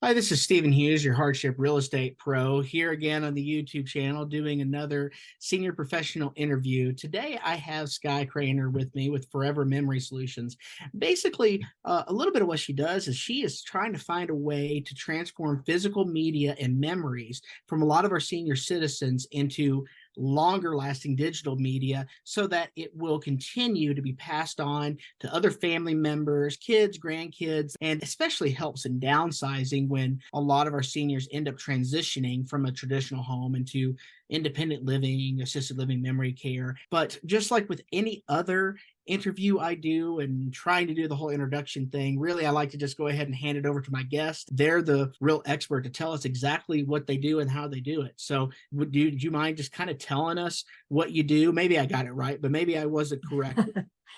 Hi, this is Stephen Hughes, your hardship real estate pro, here again on the YouTube channel doing another senior professional interview. Today, I have Skye Cranor with me with Forever Memory Solutions. Basically, a little bit of what she does is she is trying to find a way to transform physical media and memories from a lot of our senior citizens into longer lasting digital media so that it will continue to be passed on to other family members, kids, grandkids, and especially helps in downsizing when a lot of our seniors end up transitioning from a traditional home into independent living, assisted living, memory care. But just like with any other interview I do and trying to do the whole introduction thing, really, I like to just go ahead and hand it over to my guest. They're the real expert to tell us exactly what they do and how they do it. So would you mind just kind of telling us what you do? Maybe I got it right, but maybe I wasn't correct.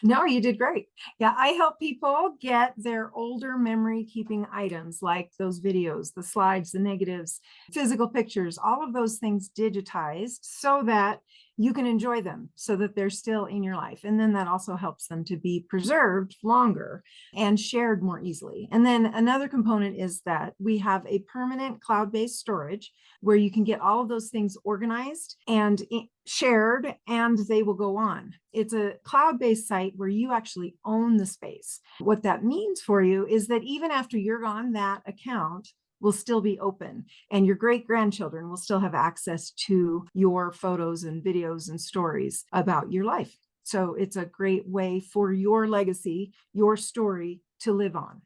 No, you did great. Yeah, I help people get their older memory keeping items like those videos, the slides, the negatives, physical pictures, all of those things digitized so that you can enjoy them, so that they're still in your life. And then that also helps them to be preserved longer and shared more easily. And then another component is that we have a permanent cloud-based storage where you can get all of those things organized and shared, and they will go on. It's a cloud-based site where you actually own the space. What that means for you is that even after you're gone, that account will still be open and your great grandchildren will still have access to your photos and videos and stories about your life. So it's a great way for your legacy, your story to live on.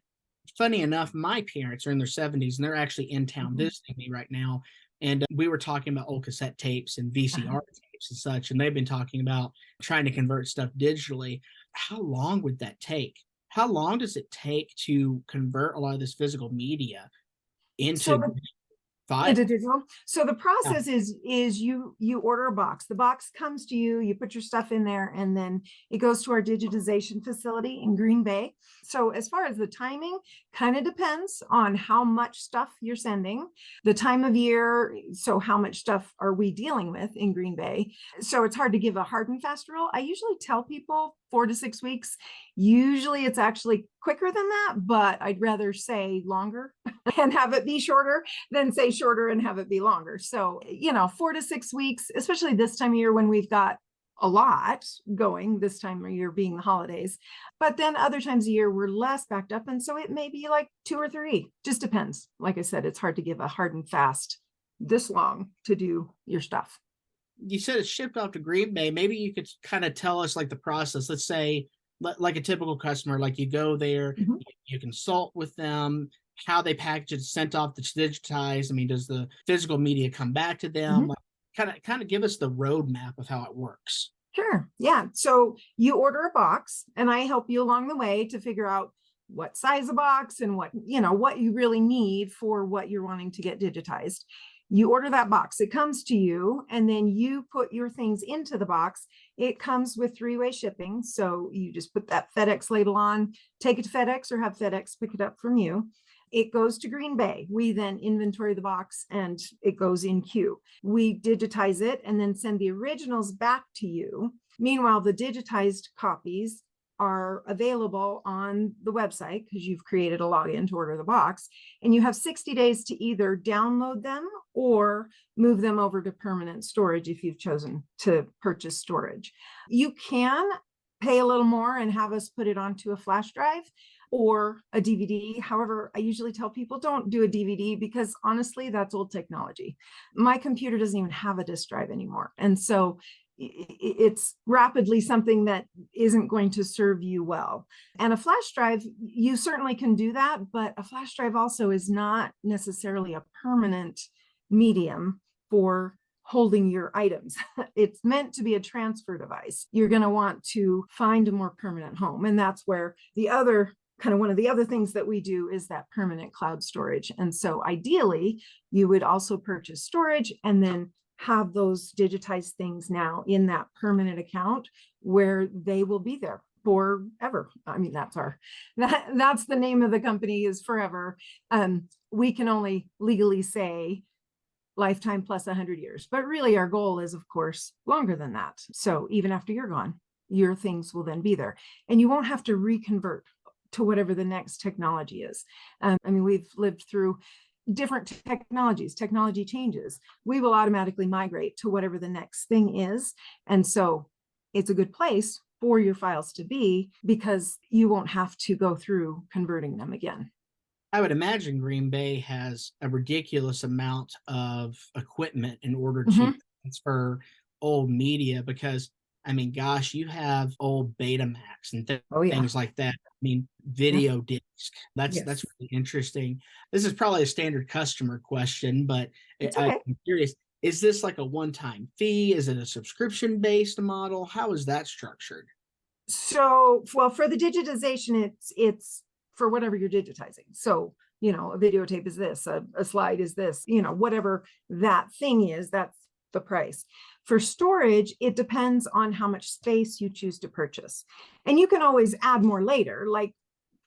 Funny enough, my parents are in their 70s and they're actually in town visiting me right now. And we were talking about old cassette tapes and VCR tapes and such, and they've been talking about trying to convert stuff digitally. How long would that take? How long does it take to convert a lot of this physical media into So five? into digital. So the Yeah. process is you order a box. The box comes to you, you put your stuff in there, and then it goes to our digitization facility in Green Bay. So as far as the timing, kind of depends on how much stuff you're sending, the time of year. So how much stuff are we dealing with in Green Bay? So it's hard to give a hard and fast rule. I usually tell people 4 to 6 weeks. Usually it's actually quicker than that, but I'd rather say longer and have it be shorter than say shorter and have it be longer. So, 4 to 6 weeks, especially this time of year when we've got a lot going, this time of year being the holidays. But then other times of year, we're less backed up. And so it may be like 2 or 3, just depends. Like I said, it's hard to give a hard and fast this long to do your stuff. You said it's shipped off to Green Bay. Maybe you could kind of tell us like the process. Let's say, like a typical customer, like you go there, Mhm. you consult with them, how they package it, sent off to digitize. I mean, does the physical media come back to them? Mhm. Like, kind of give us the roadmap of how it works. Sure. Yeah. So you order a box and I help you along the way to figure out what size of box and what you really need for what you're wanting to get digitized. You order that box, it comes to you, and then you put your things into the box. It comes with 3-way shipping. So you just put that FedEx label on, take it to FedEx or have FedEx pick it up from you. It goes to Green Bay. We then inventory the box and it goes in queue. We digitize it and then send the originals back to you. Meanwhile, the digitized copies are available on the website because you've created a login to order the box, and you have 60 days to either download them or move them over to permanent storage if you've chosen to purchase storage. You can pay a little more and have us put it onto a flash drive or a DVD. However, I usually tell people don't do a DVD because honestly, that's old technology. My computer doesn't even have a disk drive anymore. And so it's rapidly something that isn't going to serve you well. And a flash drive, you certainly can do that, but a flash drive also is not necessarily a permanent medium for holding your items. It's meant to be a transfer device. You're going to want to find a more permanent home. And that's where one of the other things that we do is that permanent cloud storage. And so ideally, you would also purchase storage and then have those digitized things now in that permanent account where they will be there forever. I mean, that's the name of the company is Forever. We can only legally say lifetime plus 100 years, but really our goal is, of course, longer than that. So even after you're gone, your things will then be there and you won't have to reconvert to whatever the next technology is. I mean, we've lived through different technology changes, we will automatically migrate to whatever the next thing is. And so it's a good place for your files to be, because you won't have to go through converting them again. I would imagine Green Bay has a ridiculous amount of equipment in order to transfer old media, because I mean, gosh, you have old Betamax and Oh yeah. things like that. I mean, Yep. video disc. That's Yes. really interesting. This is probably a standard customer question, but It's I'm okay. curious, is this like a one-time fee? Is it a subscription-based model? How is that structured? So, well, for the digitization, it's for whatever you're digitizing. So, a videotape is this, a slide is this, whatever that thing is, that's the price. For storage, it depends on how much space you choose to purchase. And you can always add more later. Like,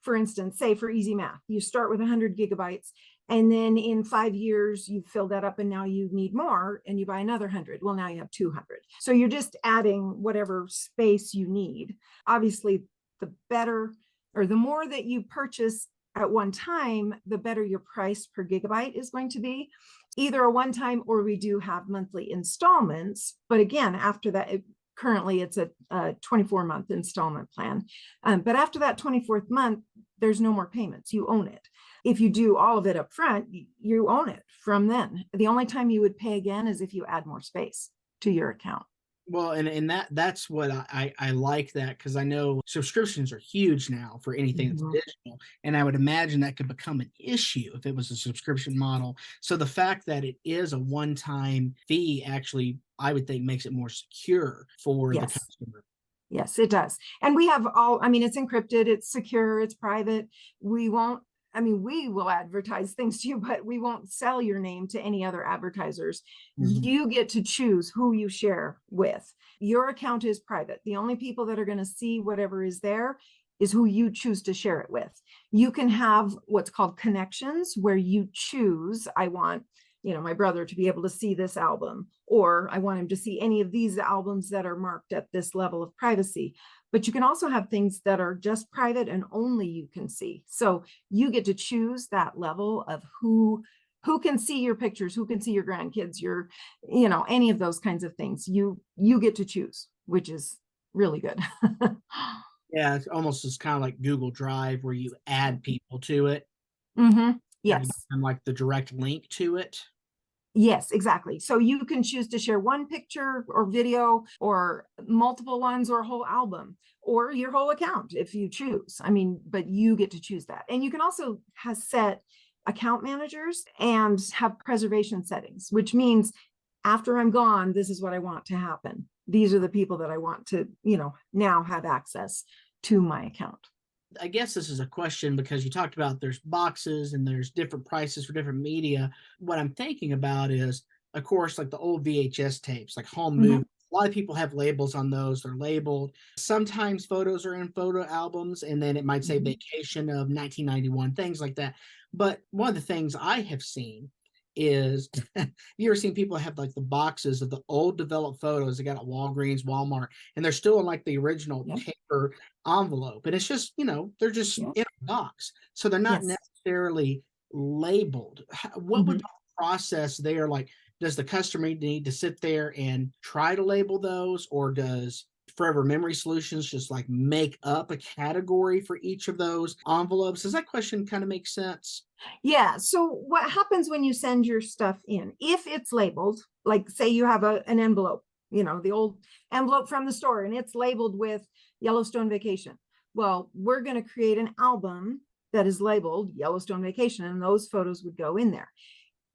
for instance, say for easy math, you start with 100 gigabytes, and then in 5 years, you fill that up and now you need more and you buy another 100. Well, now you have 200. So you're just adding whatever space you need. Obviously, the better, or the more that you purchase at one time, the better your price per gigabyte is going to be. Either a one time, or we do have monthly installments. But again, after that, currently it's a 24-month installment plan. But after that 24th month, there's no more payments. You own it. If you do all of it up front, you own it from then. The only time you would pay again is if you add more space to your account. Well, and that's what I like, that because I know subscriptions are huge now for anything that's digital, and I would imagine that could become an issue if it was a subscription model. So the fact that it is a one-time fee actually, I would think, makes it more secure for the Yes. customer. Yes, it does. And we have I mean, it's encrypted, it's secure, it's private. We will advertise things to you, but we won't sell your name to any other advertisers. You get to choose who you share with. Your account is private. The only people that are going to see whatever is there is who you choose to share it with. You can have what's called connections, where you choose, I want, my brother to be able to see this album, or I want him to see any of these albums that are marked at this level of privacy. But you can also have things that are just private and only you can see. So you get to choose that level of who can see your pictures, who can see your grandkids, your, any of those kinds of things. You get to choose, which is really good. Yeah, it's almost as kind of like Google Drive, where you add people to it. Yes. And like the direct link to it. Yes, exactly. So you can choose to share one picture or video, or multiple ones, or a whole album, or your whole account if you choose. I mean, but you get to choose that. And you can also set account managers and have preservation settings, which means after I'm gone, this is what I want to happen. These are the people that I want to, now have access to my account. I guess this is a question because you talked about there's boxes and there's different prices for different media. What I'm thinking about is, of course, like the old VHS tapes, like home movies. A lot of people have labels on those. They're labeled. Sometimes photos are in photo albums, and then it might say vacation of 1991, things like that. But one of the things I have seen is, you ever seen people have like the boxes of the old developed photos they got at Walgreens, Walmart, and they're still in like the original paper envelope, and it's just, they're just in a box, so they're not necessarily labeled. What would the process there, like, does the customer need to sit there and try to label those, or does Forever Memory Solutions just like make up a category for each of those envelopes? Does that question kind of make sense? Yeah. So what happens when you send your stuff in? If it's labeled, like say you have an envelope, the old envelope from the store, and it's labeled with Yellowstone Vacation. Well, we're going to create an album that is labeled Yellowstone Vacation, and those photos would go in there.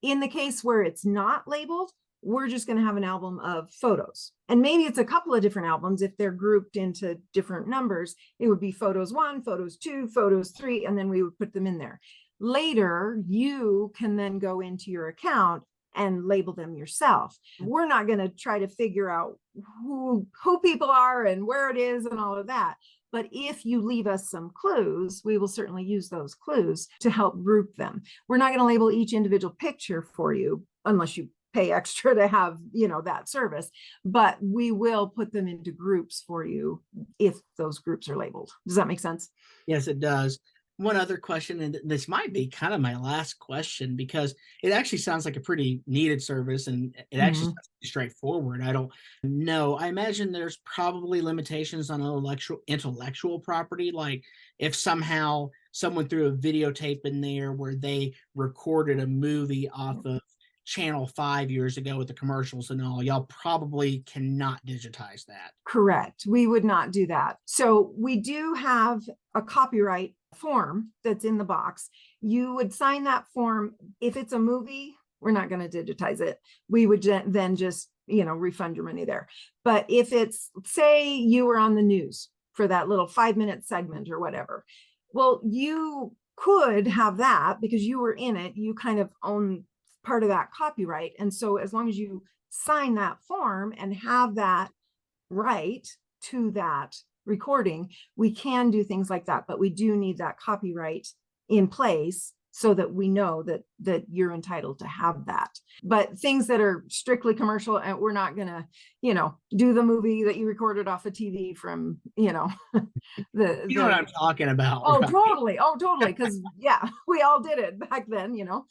In the case where it's not labeled, we're just going to have an album of photos. And maybe it's a couple of different albums. If they're grouped into different numbers, it would be photos 1, photos 2, photos 3, and then we would put them in there. Later, you can then go into your account and label them yourself. We're not going to try to figure out who people are and where it is and all of that. But if you leave us some clues, we will certainly use those clues to help group them. We're not going to label each individual picture for you unless you pay extra to have, that service, but we will put them into groups for you if those groups are labeled. Does that make sense? Yes, it does. one other question, and this might be kind of my last question because it actually sounds like a pretty needed service and it actually Mhm. sounds pretty straightforward. I don't know. I imagine there's probably limitations on intellectual property. Like if somehow someone threw a videotape in there where they recorded a movie off of Channel 5 years ago with the commercials and all, y'all probably cannot digitize that. Correct. We would not do that. So we do have a copyright form that's in the box. You would sign that form. If it's a movie, we're not going to digitize it. We would then just, refund your money there. But if it's, say you were on the news for that little 5-minute segment or whatever, well, you could have that because you were in it. You kind of own part of that copyright. And so as long as you sign that form and have that right to that recording, we can do things like that, but we do need that copyright in place so that we know that you're entitled to have that. But things that are strictly commercial, and we're not gonna, do the movie that you recorded off a TV from, You know what the I'm talking about, Oh, right? totally. Oh, totally. Because yeah, we all did it back then, Yeah.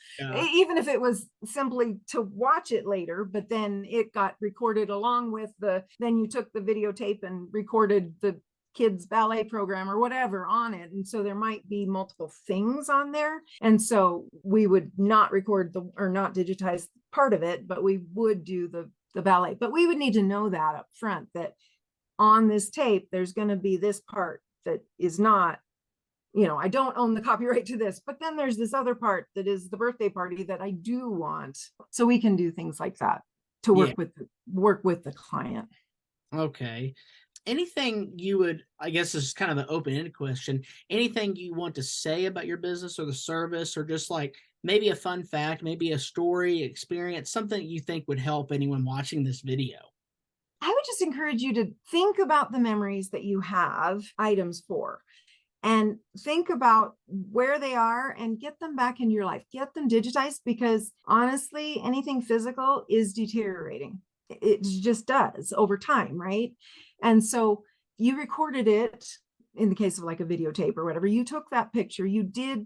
Even if it was simply to watch it later, but then it got recorded along with then you took the videotape and recorded the kids ballet program or whatever on it. And so there might be multiple things on there. And so we would not record or not digitize part of it, but we would do the ballet. But we would need to know that up front, that on this tape, there's going to be this part that is not, I don't own the copyright to this, but then there's this other part that is the birthday party that I do want. So we can do things like that to Yeah. work with the client. Okay. Anything you would, I guess this is kind of an open-ended question, anything you want to say about your business or the service, or just like maybe a fun fact, maybe a story, experience, something that you think would help anyone watching this video? I would just encourage you to think about the memories that you have items for, and think about where they are and get them back into your life. Get them digitized, because honestly, anything physical is deteriorating. It just does over time, right? And so you recorded it in the case of like a videotape or whatever. You took that picture, you did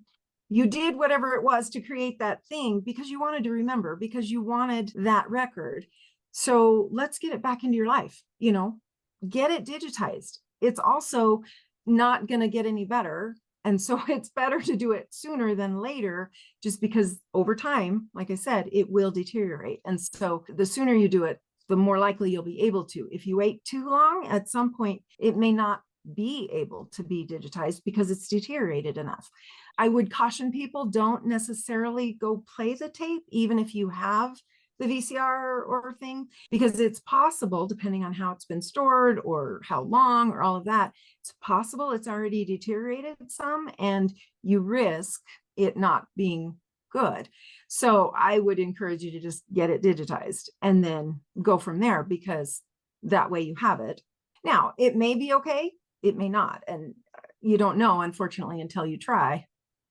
whatever it was to create that thing because you wanted to remember, because you wanted that record. So let's get it back into your life, get it digitized. It's also not going to get any better. And so it's better to do it sooner than later, just because over time, like I said, it will deteriorate. And so the sooner you do it, the more likely you'll be able to. If you wait too long, at some point, it may not be able to be digitized because it's deteriorated enough. I would caution people, don't necessarily go play the tape, even if you have the VCR or thing, because it's possible, depending on how it's been stored or how long or all of that, it's possible it's already deteriorated some and you risk it not being good. So I would encourage you to just get it digitized and then go from there, because that way you have it. Now, it may be okay, it may not. And you don't know, unfortunately, until you try,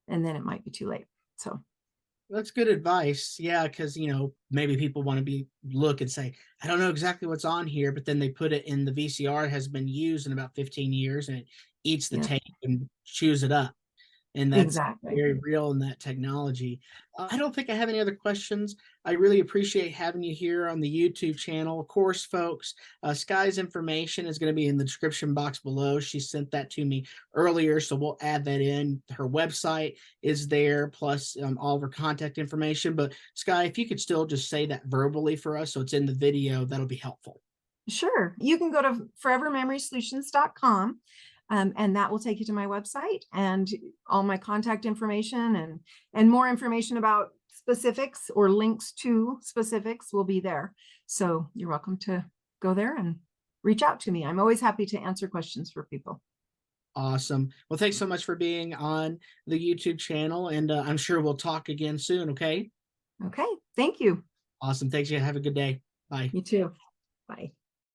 and then it might be too late. So That's good advice. Yeah, because maybe people want to look and say, I don't know exactly what's on here, but then they put it in the VCR, it has been used in about 15 years, and it eats the yeah, tape and chews it up. And that's exactly. very real in that technology. I don't think I have any other questions. I really appreciate having you here on the YouTube channel. Of course, folks, Skye's information is going to be in the description box below. She sent that to me earlier, so we'll add that in. Her website is there, plus all of her contact information. But Skye, if you could still just say that verbally for us so it's in the video, that'll be helpful. Sure. You can go to forevermemorysolutions.com. And that will take you to my website and all my contact information, and more information about specifics or links to specifics will be there. So you're welcome to go there and reach out to me. I'm always happy to answer questions for people. Awesome. Well, thanks so much for being on the YouTube channel, and I'm sure we'll talk again soon, okay? Okay. Thank you. Awesome. Thanks. You have a good day. Bye. You too. Bye.